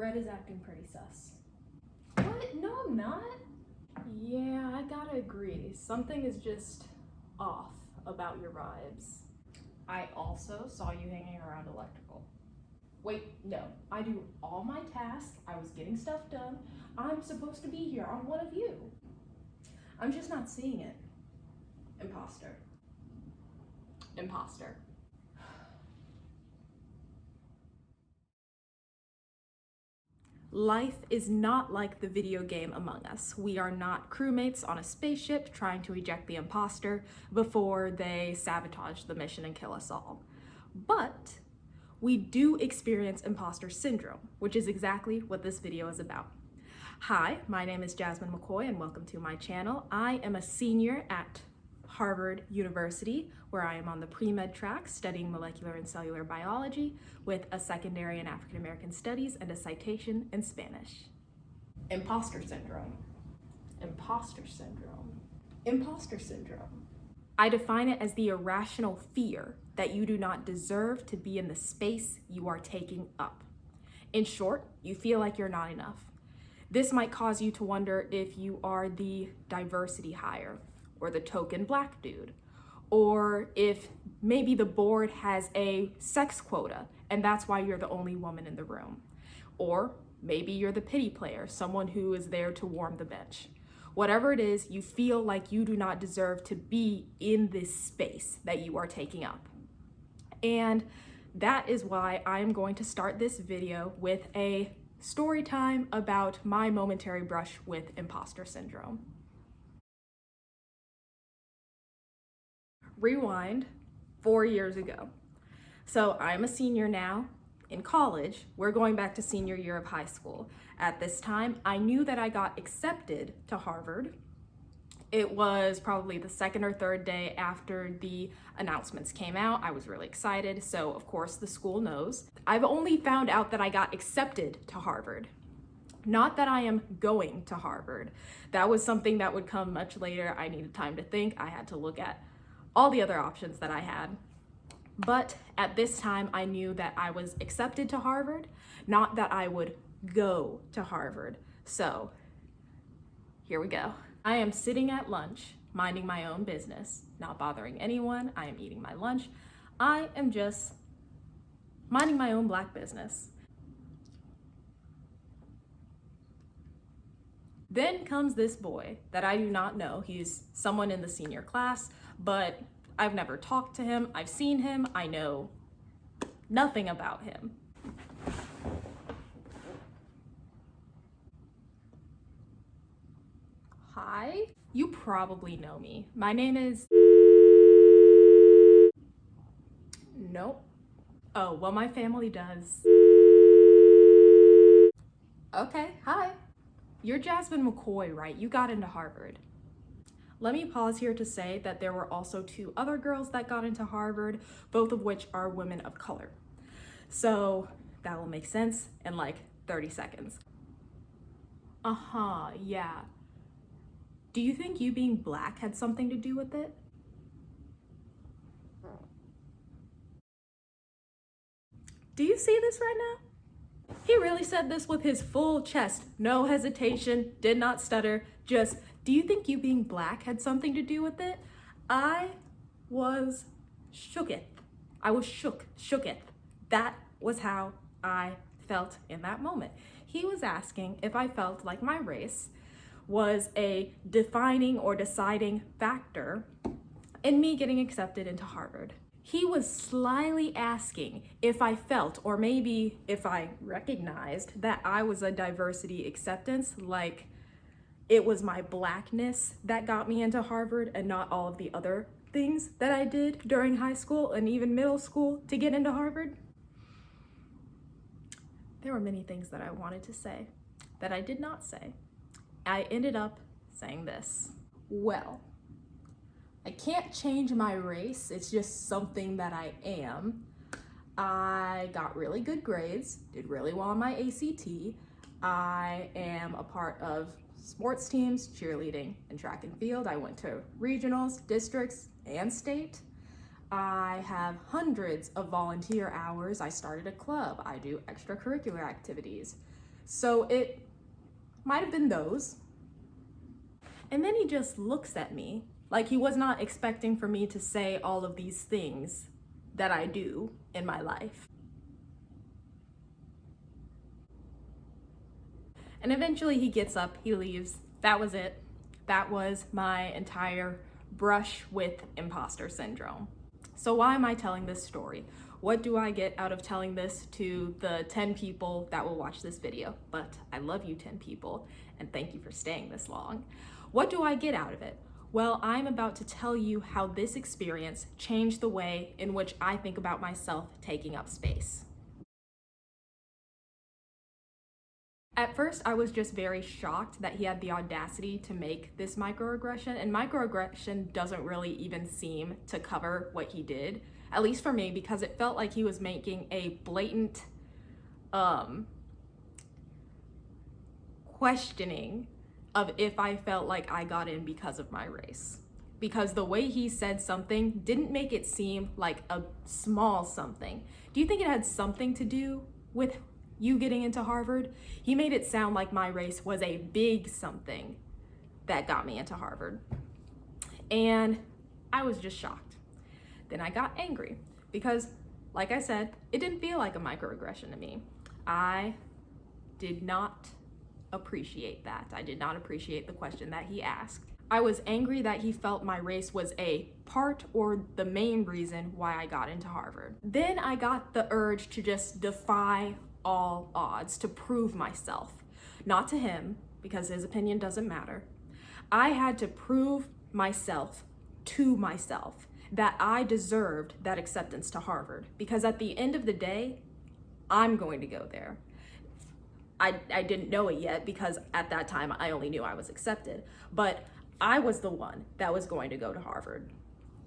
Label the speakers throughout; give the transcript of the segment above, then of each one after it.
Speaker 1: Red is acting pretty sus.
Speaker 2: What? No, I'm not. Yeah, I gotta agree. Something is just off about your vibes.
Speaker 1: I also saw you hanging around electrical.
Speaker 2: Wait, no. I do all my tasks. I was getting stuff done. I'm supposed to be here on one of you. I'm just not seeing it. Impostor. Impostor. Life is not like the video game Among Us. We are not crewmates on a spaceship trying to eject the imposter before they sabotage the mission and kill us all. But we do experience imposter syndrome, which is exactly what this video is about. Hi, my name is Jasmine McCoy and welcome to my channel. I am a senior at Harvard University, where I am on the pre-med track studying molecular and cellular biology with a secondary in African American studies and a citation in Spanish. Imposter syndrome. Imposter syndrome. Imposter syndrome. I define it as the irrational fear that you do not deserve to be in the space you are taking up. In short, you feel like you're not enough. This might cause you to wonder if you are the diversity hire, or the token black dude, or if maybe the board has a sex quota and that's why you're the only woman in the room. Or maybe you're the pity player, someone who is there to warm the bench. Whatever it is, you feel like you do not deserve to be in this space that you are taking up. And that is why I'm going to start this video with a story time about my momentary brush with imposter syndrome. Rewind 4 years ago. So I'm a senior now in college. We're going back to senior year of high school. At this time, I knew that I got accepted to Harvard. It was probably the second or third day after the announcements came out. I was really excited. So of course the school knows. I've only found out that I got accepted to Harvard. Not that I am going to Harvard. That was something that would come much later. I needed time to think. I had to look at all the other options that I had. But at this time, I knew that I was accepted to Harvard, not that I would go to Harvard. So here we go. I am sitting at lunch, minding my own business, not bothering anyone. I am eating my lunch. I am just minding my own black business. Then comes this boy that I do not know. He's someone in the senior class, but I've never talked to him. I've seen him. I know nothing about him. Hi, you probably know me. My name is... Nope. Oh, well, my family does. Okay, hi. You're Jasmine McCoy, right? You got into Harvard. Let me pause here to say that there were also 2 other girls that got into Harvard, both of which are women of color. So that will make sense in like 30 seconds. Yeah. Do you think you being black had something to do with it? Do you see this right now? He really said this with his full chest, no hesitation, did not stutter, just, do you think you being black had something to do with it? I was shooketh. I was shooketh. That was how I felt in that moment. He was asking if I felt like my race was a defining or deciding factor in me getting accepted into Harvard. He was slyly asking if I felt, or maybe if I recognized, that I was a diversity acceptance, like it was my blackness that got me into Harvard and not all of the other things that I did during high school and even middle school to get into Harvard. There were many things that I wanted to say that I did not say. I ended up saying this. Well, I can't change my race. It's just something that I am. I got really good grades, did really well on my ACT. I am a part of sports teams, cheerleading, and track and field. I went to regionals, districts, and state. I have hundreds of volunteer hours. I started a club. I do extracurricular activities. So it might have been those. And then he just looks at me like he was not expecting for me to say all of these things that I do in my life. And eventually he gets up, he leaves. That was it. That was my entire brush with imposter syndrome. So why am I telling this story? What do I get out of telling this to the 10 people that will watch this video? But I love you 10 people, and thank you for staying this long. What do I get out of it? Well, I'm about to tell you how this experience changed the way in which I think about myself taking up space. At first, I was just very shocked that he had the audacity to make this microaggression, and microaggression doesn't really even seem to cover what he did, at least for me, because it felt like he was making a blatant questioning of if I felt like I got in because of my race. Because the way he said something didn't make it seem like a small something. Do you think it had something to do with you getting into Harvard? He made it sound like my race was a big something that got me into Harvard. And I was just shocked. Then I got angry because, like I said, it didn't feel like a microaggression to me. I did not appreciate that. I did not appreciate the question that he asked. I was angry that he felt my race was a part or the main reason why I got into Harvard. Then I got the urge to just defy all odds, to prove myself. Not to him, because his opinion doesn't matter. I had to prove myself to myself that I deserved that acceptance to Harvard, because at the end of the day, I'm going to go there. I didn't know it yet because at that time I only knew I was accepted, but I was the one that was going to go to Harvard.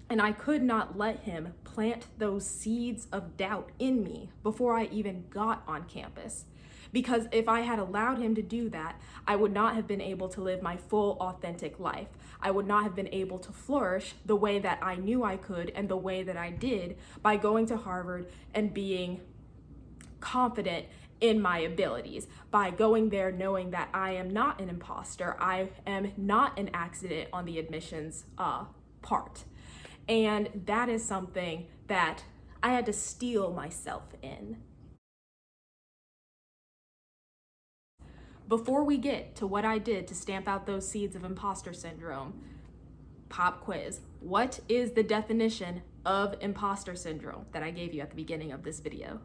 Speaker 2: And I could not let him plant those seeds of doubt in me before I even got on campus. Because if I had allowed him to do that, I would not have been able to live my full, authentic life. I would not have been able to flourish the way that I knew I could and the way that I did by going to Harvard and being confident in my abilities, by going there knowing that I am not an imposter, I am not an accident on the admissions part. And that is something that I had to steel myself in. Before we get to what I did to stamp out those seeds of imposter syndrome, pop quiz. What is the definition of imposter syndrome that I gave you at the beginning of this video?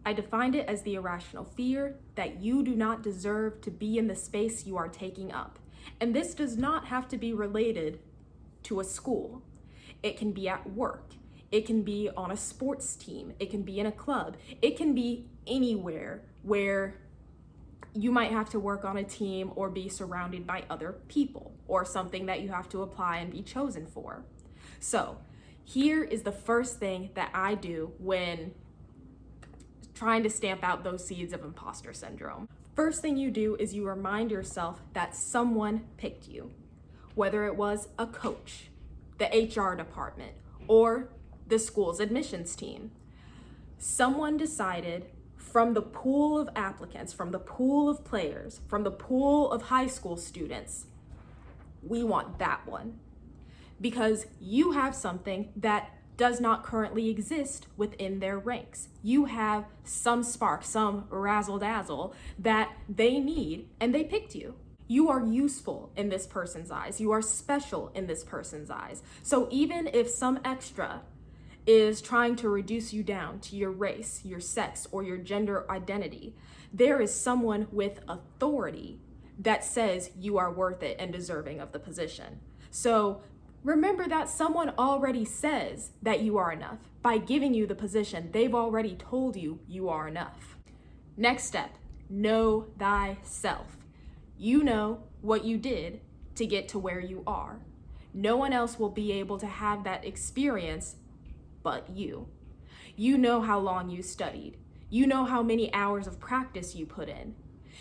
Speaker 2: I defined it as the irrational fear that you do not deserve to be in the space you are taking up. And this does not have to be related to a school. It can be at work. It can be on a sports team. It can be in a club. It can be anywhere where you might have to work on a team or be surrounded by other people or something that you have to apply and be chosen for. So here is the first thing that I do when trying to stamp out those seeds of imposter syndrome. First thing you do is you remind yourself that someone picked you, whether it was a coach, the HR department, or the school's admissions team. Someone decided from the pool of applicants, from the pool of players, from the pool of high school students, we want that one. Because you have something that does not currently exist within their ranks. You have some spark, some razzle dazzle that they need, and they picked you. You are useful in this person's eyes. You are special in this person's eyes. So even if some extra is trying to reduce you down to your race, your sex, or your gender identity, there is someone with authority that says you are worth it and deserving of the position. So remember that someone already says that you are enough. By giving you the position, they've already told you you are enough. Next step, know thyself. You know what you did to get to where you are. No one else will be able to have that experience but you. You know how long you studied. You know how many hours of practice you put in.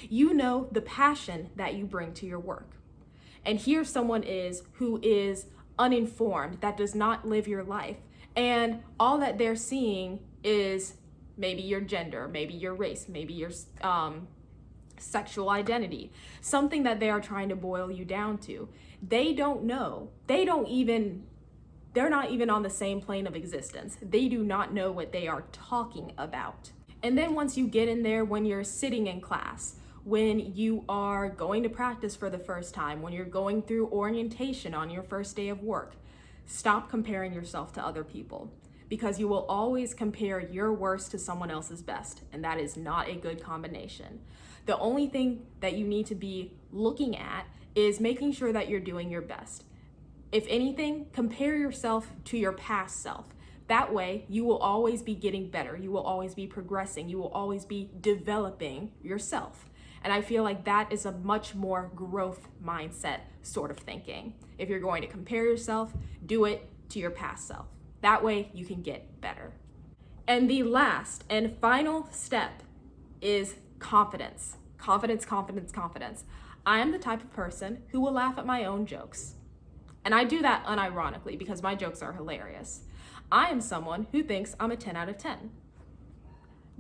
Speaker 2: You know the passion that you bring to your work. And here someone is who is uninformed, that does not live your life, And all that they're seeing is maybe your gender, maybe your race, maybe your sexual identity, something that they are trying to boil you down to. They don't know. They're not even on the same plane of existence. They do not know what they are talking about. And then once you get in there, when you're sitting in class, when you are going to practice for the first time, when you're going through orientation on your first day of work, stop comparing yourself to other people, because you will always compare your worst to someone else's best, and that is not a good combination. The only thing that you need to be looking at is making sure that you're doing your best. If anything, compare yourself to your past self. That way, you will always be getting better. You will always be progressing. You will always be developing yourself. And I feel like that is a much more growth mindset sort of thinking. If you're going to compare yourself, do it to your past self. That way, you can get better. And the last and final step is confidence. Confidence, confidence, confidence. I am the type of person who will laugh at my own jokes. And I do that unironically because my jokes are hilarious. I am someone who thinks I'm a 10 out of 10.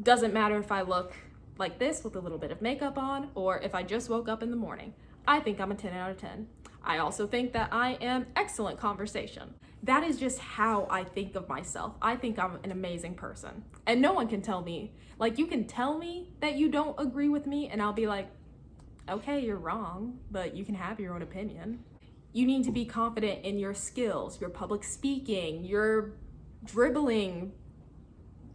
Speaker 2: Doesn't matter if I look like this with a little bit of makeup on or if I just woke up in the morning. I think I'm a 10 out of 10. I also think that I am excellent conversation. That is just how I think of myself. I think I'm an amazing person. And no one can tell me, like, you can tell me that you don't agree with me and I'll be like, okay, you're wrong, but you can have your own opinion. You need to be confident in your skills, your public speaking, your dribbling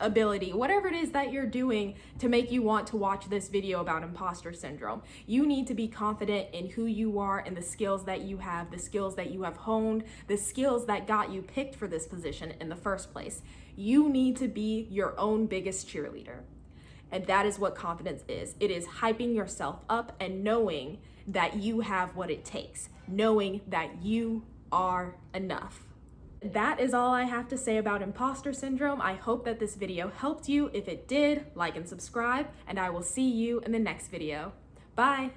Speaker 2: ability, whatever it is that you're doing to make you want to watch this video about imposter syndrome. You need to be confident in who you are and the skills that you have, the skills that you have honed, the skills that got you picked for this position in the first place. You need to be your own biggest cheerleader. And that is what confidence is. It is hyping yourself up and knowing that you have what it takes, knowing that you are enough. That is all I have to say about imposter syndrome. I hope that this video helped you. If it did, like and subscribe, and I will see you in the next video. Bye.